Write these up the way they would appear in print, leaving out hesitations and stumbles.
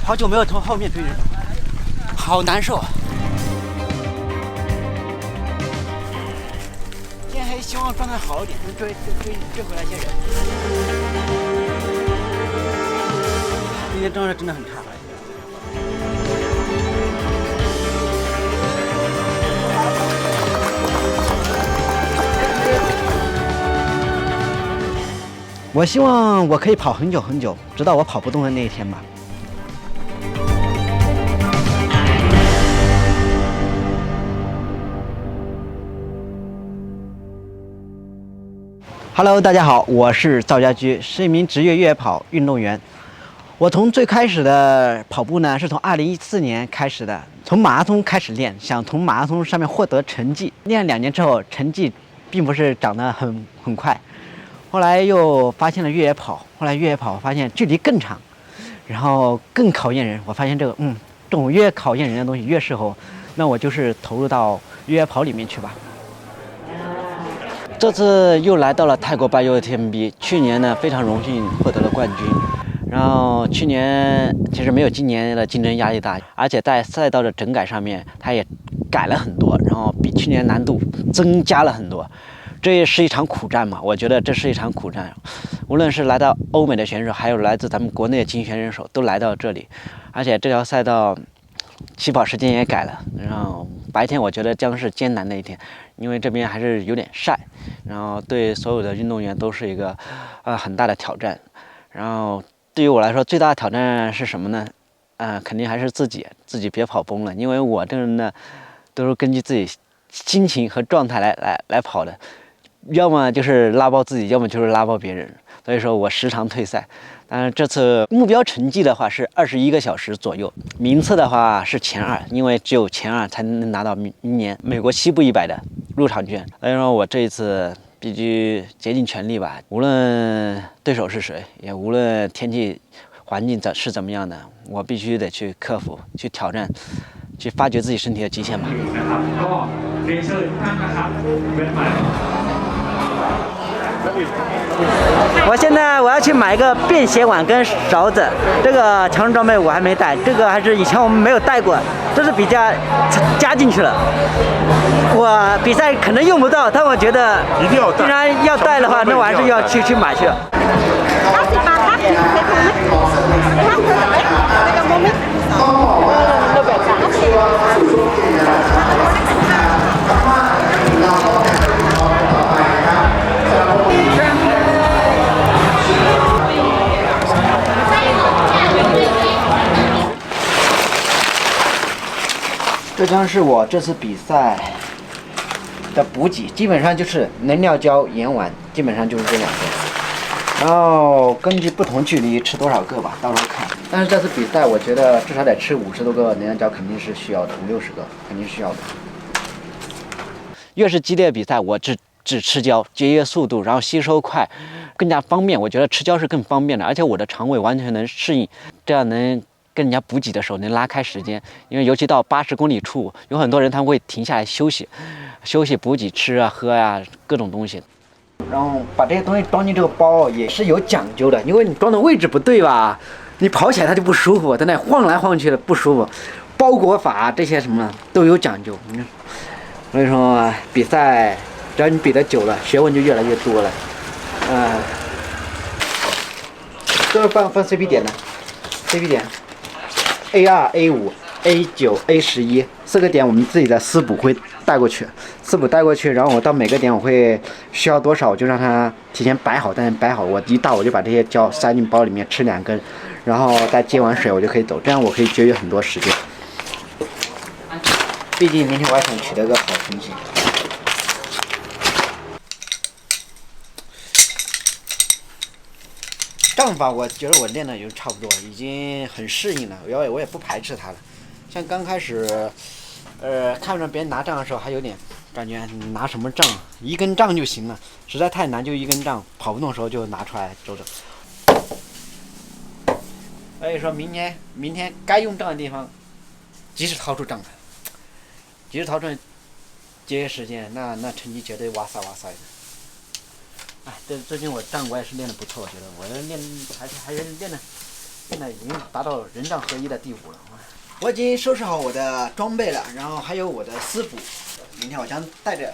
好久没有从后面追人了，好难受。天黑，希望状态好一点，能追回来一些人。今天状态真的很差。我希望我可以跑很久很久，直到我跑不动的那一天吧。Hello， 大家好，我是赵家驹，是一名职业越野跑运动员。我从最开始的跑步呢，是从2014年开始的，从马拉松开始练，想从马拉松上面获得成绩。练2年之后，成绩并不是长得很快。后来又发现了越野跑，后来越野跑发现距离更长，然后更考验人。我发现这种越考验人的东西越适合我，那我就是投入到越野跑里面去吧。这次又来到了泰国巴尤 TMB， 去年呢非常荣幸获得了冠军。然后去年其实没有今年的竞争压力大，而且在赛道的整改上面，它也改了很多，然后比去年难度增加了很多。这也是一场苦战嘛，我觉得这是一场苦战。无论是来到欧美的选手，还有来自咱们国内的精选选手，都来到这里。而且这条赛道起跑时间也改了，然后白天我觉得将是艰难的一天，因为这边还是有点晒，然后对所有的运动员都是一个很大的挑战。然后对于我来说，最大的挑战是什么呢？肯定还是自己别跑崩了，因为我这个人呢，都是根据自己心情和状态来跑的。要么就是拉爆自己，要么就是拉爆别人，所以说我时常退赛。但是这次目标成绩的话是21个小时左右，名次的话是前2，因为只有前2才能拿到明年美国西部100的入场券。所以说我这一次必须竭尽全力吧，无论对手是谁，也无论天气环境是怎么样的，我必须得去克服，去挑战，去发掘自己身体的极限吧。我现在要去买一个便携碗跟勺子，这个强身装备我还没带，这个还是以前我们没有带过，这是比较加进去了。我比赛可能用不到，但我觉得一定要带。既然要带的话，那我还是要去买去。这将是我这次比赛的补给，基本上就是能量胶、盐丸，基本上就是这2个。然后根据不同距离吃多少个吧，到时候看。但是这次比赛，我觉得至少得吃50多个能量胶，肯定是需要的，50-60个肯定需要的。越是激烈的比赛，我只吃胶，节约速度，然后吸收快，更加方便。我觉得吃胶是更方便的，而且我的肠胃完全能适应，这样能跟人家补给的时候能拉开时间。因为尤其到80公里处，有很多人他们会停下来休息补给，吃啊喝啊各种东西。然后把这些东西装进这个包也是有讲究的，因为你装的位置不对吧，你跑起来它就不舒服，在那晃来晃去的不舒服。包裹法这些什么都有讲究。所以说比赛只要你比得久了，学问就越来越多了。这是放 CP 点的 ，CP 点 A2、A5、A9、A11 4个点，我们自己的私补会带过去，然后我到每个点我会需要多少，我就让它提前摆好，但是摆好我一到我就把这些胶塞进包里面，吃2根，然后再接完水我就可以走，这样我可以节约很多时间。毕竟明天我还想取得个好成绩。杖法我觉得我练的就差不多，已经很适应了，我也不排斥它了。像刚开始，看着别人拿杖的时候，还有点感觉你拿什么杖，1根杖就行了，实在太难就1根杖，跑不动的时候就拿出来走走。所以说明天该用杖的地方，及时掏出杖来，节约时间，那成绩绝对哇塞哇塞的。最近我杖我也是练得不错，我觉得我练还是练得现在已经达到人杖合一的地步了。我已经收拾好我的装备了，然后还有我的私补。明天我将带着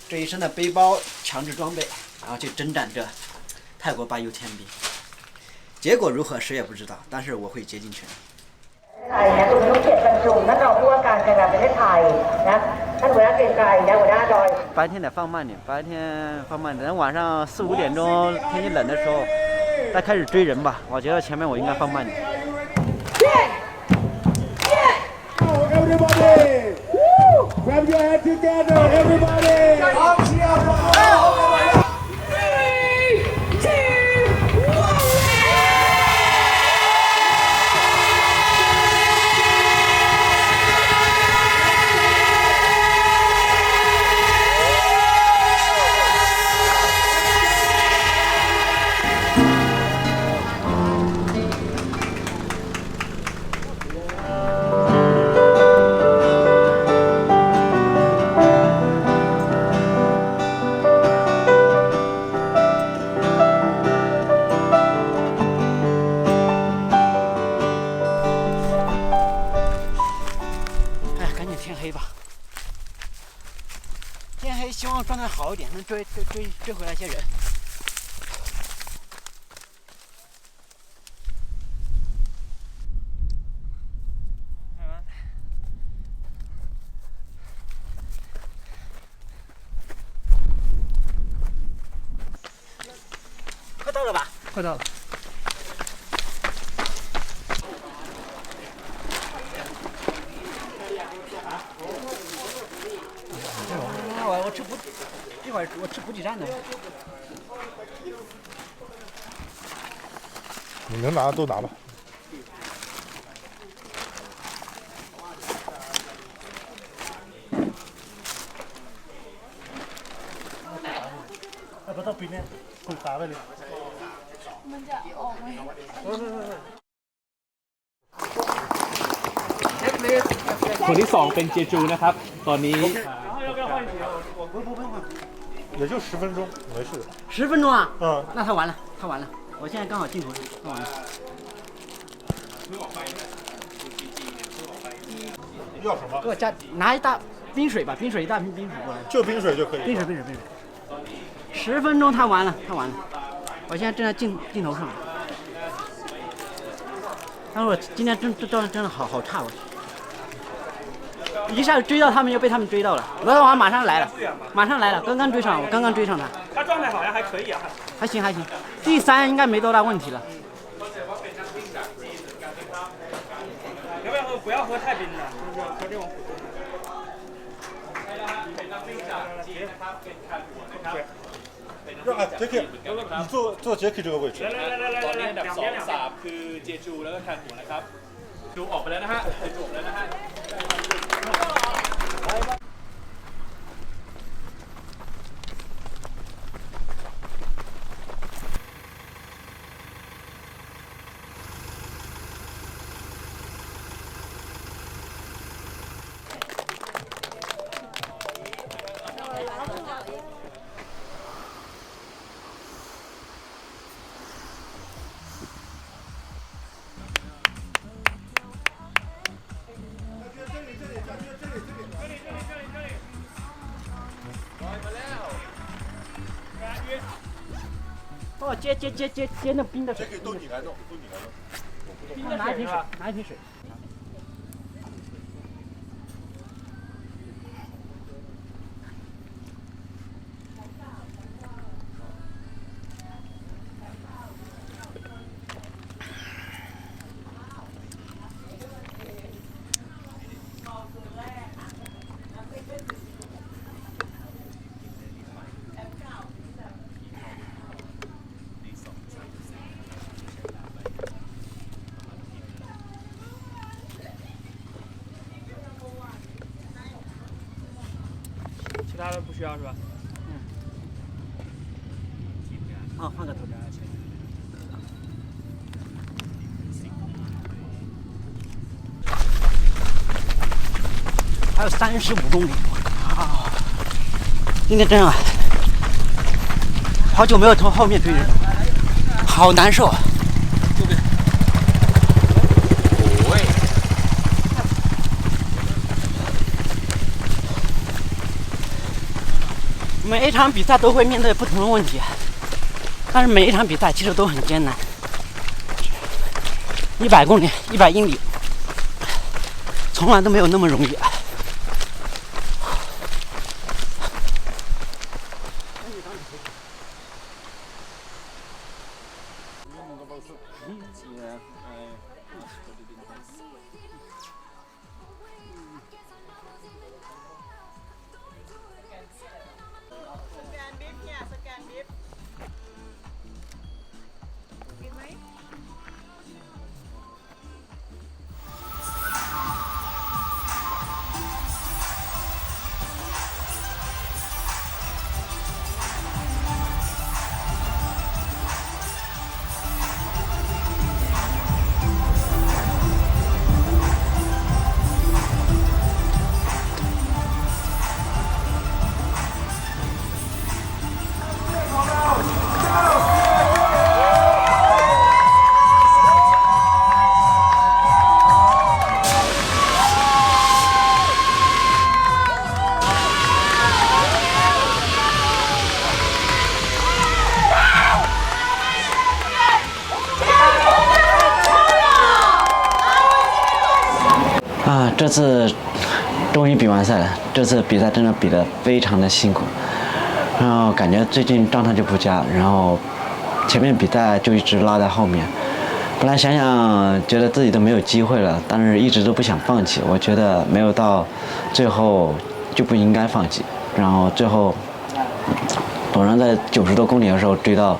这一身的背包、强制装备，然后去征战这泰国巴尤天比。结果如何，谁也不知道，但是我会竭尽全力。白天得放慢点，白天放慢点，等晚上4、5点钟天气冷的时候，再开始追人吧。我觉得前面我应该放慢点。Everybody, grab your head together, everybody. 天黑吧，天黑，希望状态好一点，能追回来一些人。快到了吧？快到了。我吃补，一会儿我吃补给站的。你能拿的都拿吧。不到对面，会打ไปเลยมันจะออกไหมคนที่2เป็นเจจูนะครับตอนนี้也就10分钟，没事。10分钟啊？嗯，那他完了，他完了。我现在刚好镜头上，他完了。要什么？给我加拿一大冰水吧，冰水一大瓶冰水过来。就冰水就可以。冰水。10分钟他完了。我现在正在镜头上。但是我今天真的好差我。一下子追到他们，又被他们追到了。罗德王马上来了，刚刚追上，我刚刚追上他。他状态好像还可以啊，还行。第3应该没多大问题了。不要喝太冰的，就是喝这种普通的。Jacky， 你坐 Jacky 这个位置。ตอนนี้อันดับ2 3คือเจจูแล้วก็คาหัวนะครับจูออกไปแล้วนะฮะจูออกแล้วนะฮะ哦，接那冰的水。都你来弄。拿一瓶水。其他的不需要是吧？换个头。还有35公里。今天真的好久没有从后面追人，好难受。每一场比赛都会面对不同的问题，但是每一场比赛其实都很艰难。100公里、100英里，从来都没有那么容易。这次终于比完赛了，这次比赛真的比得非常的辛苦，然后感觉最近状态就不佳，然后前面比赛就一直落在后面。本来想想觉得自己都没有机会了，但是一直都不想放弃。我觉得没有到最后就不应该放弃，然后最后总算在90多公里的时候追到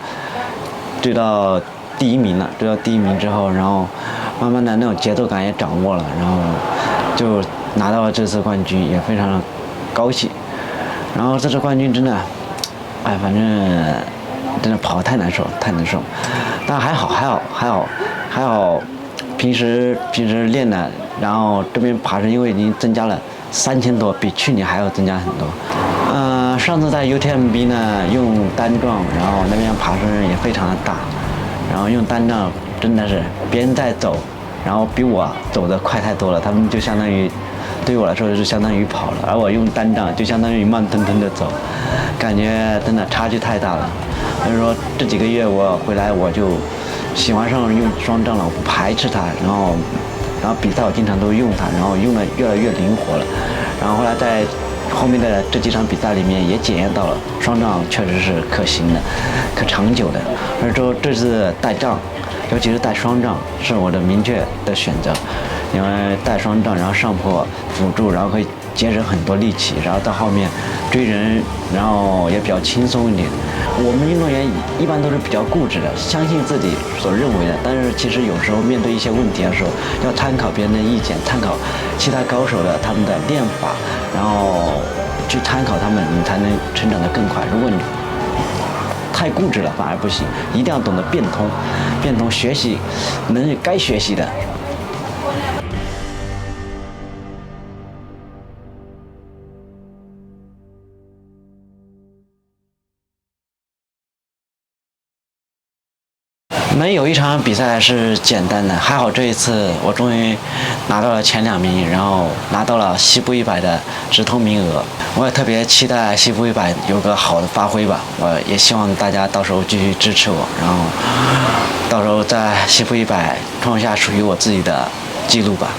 第1名了。追到第1名之后，然后慢慢的那种节奏感也掌握了，然后就拿到了这次冠军，也非常的高兴。然后这次冠军真的，反正真的跑得太难受，但还好，平时练的，然后这边爬升因为已经增加了3000多，比去年还要增加很多。上次在 UTMB 呢用单撞，然后那边爬升也非常的大，然后用单撞真的是别人在走，然后比我走得快太多了，他们就相当于对于我来说是相当于跑了，而我用单杖就相当于慢腾腾的走，感觉真的差距太大了。所以说这几个月我回来我就喜欢上用双杖了，我不排斥它，然后比赛我经常都用它，然后用的越来越灵活了。然后后来在后面的这几场比赛里面也检验到了双杖确实是可行的、可长久的。所以说这次带杖，尤其是带双杖是我的明确的选择，因为带双杖然后上坡辅助，然后可以节省很多力气，然后到后面追人，然后也比较轻松一点。我们运动员一般都是比较固执的，相信自己所认为的，但是其实有时候面对一些问题的时候，要参考别人的意见，参考其他高手的他们的练法，然后去参考他们，你才能成长得更快。如果你太固执了反而不行，一定要懂得变通学习该学习的。没有一场比赛是简单的，还好这一次我终于拿到了前2名，然后拿到了西部100的直通名额。我也特别期待西部100有个好的发挥吧，我也希望大家到时候继续支持我，然后到时候在西部100创下属于我自己的记录吧。